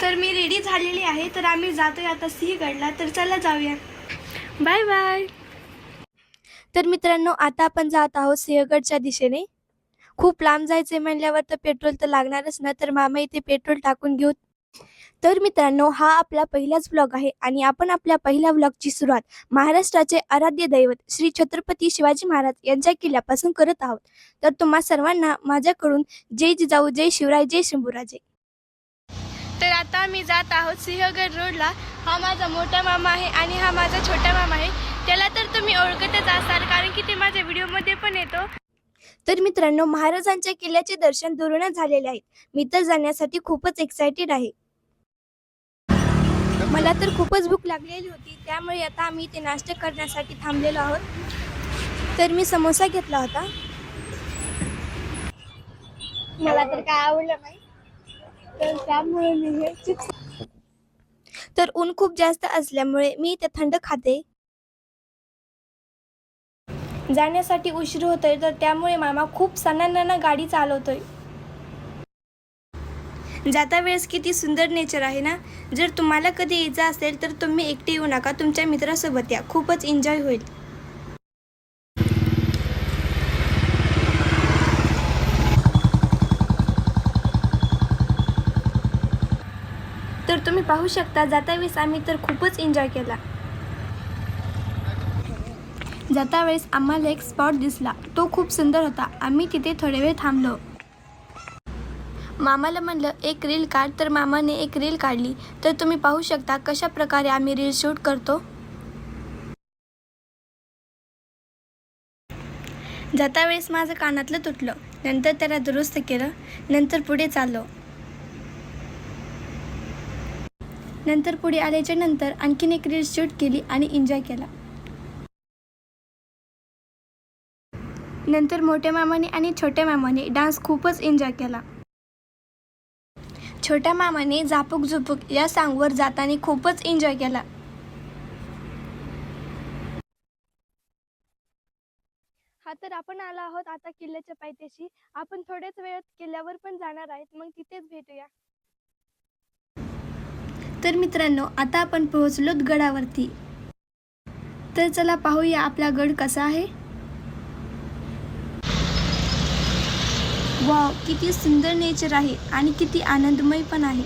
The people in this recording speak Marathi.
तर मी रेडी झालेली आहे, तर आम्ही जातोय आता सिंहगडला. तर चला जाऊया. Bye bye. तर मित्रांनो, आता आपण जात आहोत सिंहगडच्या दिशेने. खूप लांब जायचे म्हणल्यावर तर पेट्रोल तर लागणारच ना, तर मामा इथे पेट्रोल टाकून घेऊ. तर मित्रांनो, हा आपला पहिलाच व्लॉग आहे आणि आपण आपल्या पहिल्या व्लॉगची सुरुवात महाराष्ट्राचे आराध्य दैवत श्री छत्रपती शिवाजी महाराज यांच्या किल्ल्यापासून करत आहोत. तर तुम्हा सर्वांना माझ्याकडून जय जिजाऊ, जय शिवराय, जय शंभूराजे. तर आता मी जात आहोत सिंहगड रोडला. हा माझा मोठा मामा आहे आणि हा माझा छोटा मामा आहे. त्याला तर तुम्ही ओळखतच असाल, कारण की ते माझ्या व्हिडिओमध्ये पण येतो. तर मित्रांनो, महाराजांच्या किल्ल्याचे दर्शन दुरूनच झालेले आहे. मी तर जाण्यासाठी खूपच एक्सायटेड आहे. मला तर खूपच भूक लागलेली होती, त्यामुळे आता आम्ही इथे नाश्ता करण्यासाठी थांबलेलो आहोत. तर मी समोसा घेतला होता. मला तर काय आवडलं नाही, तर त्यामुळे मी हे चिप्स. तर ऊन खूप जास्त असल्यामुळे मी इथे थंड खाते. जाण्यासाठी उशीर होतोय, तर त्यामुळे मामा खूप सणांना गाडी चालवतोय. जाता वेळेस किती सुंदर नेचर आहे ना. जर तुम्हाला कधी यायचं असेल तर तुम्ही एकटे येऊ नका, तुमच्या मित्रासोबत या. खूपच एन्जॉय होईल. तर तुम्ही पाहू शकता, जाता वेळेस आम्ही तर खूपच एन्जॉय केला. जाता वेळेस आम्हाला एक स्पॉट दिसला, तो खूप सुंदर होता. आम्ही तिथे थोडे वेळ थांबलो. मामाला म्हणलं एक रील काढ, तर मामाने एक रील काढली. तर तुम्ही पाहू शकता कशा प्रकारे आम्ही रील शूट करतो. जाता वेळेस माझं कानातलं तुटलं, नंतर त्याला दुरुस्त केलं. नंतर पुढे चाललो. नंतर पुढे आल्याच्या नंतर आणखीन एक रील शूट केली आणि एन्जॉय केला. नंतर मोठ्या मामाने आणि छोट्या मामाने डान्स खूपच एन्जॉय केला. छोट्या मामाने झापूक झुपूक या सॉन्गवर जाताना खूपच एन्जॉय केला. हा, तर आपण आलो आहोत आता किल्ल्याच्या पायथ्याशी. आपण थोड्याच वेळात किल्ल्यावर पण जाणार आहेत, मग तिथेच भेटूया. तर मित्रांनो, आता आपण पोहोचलोत गडावरती. तर चला पाहूया आपला गड कसा आहे. वाव, किती सुंदर नेचर आहे आणि किती आनंदमय पण आहे.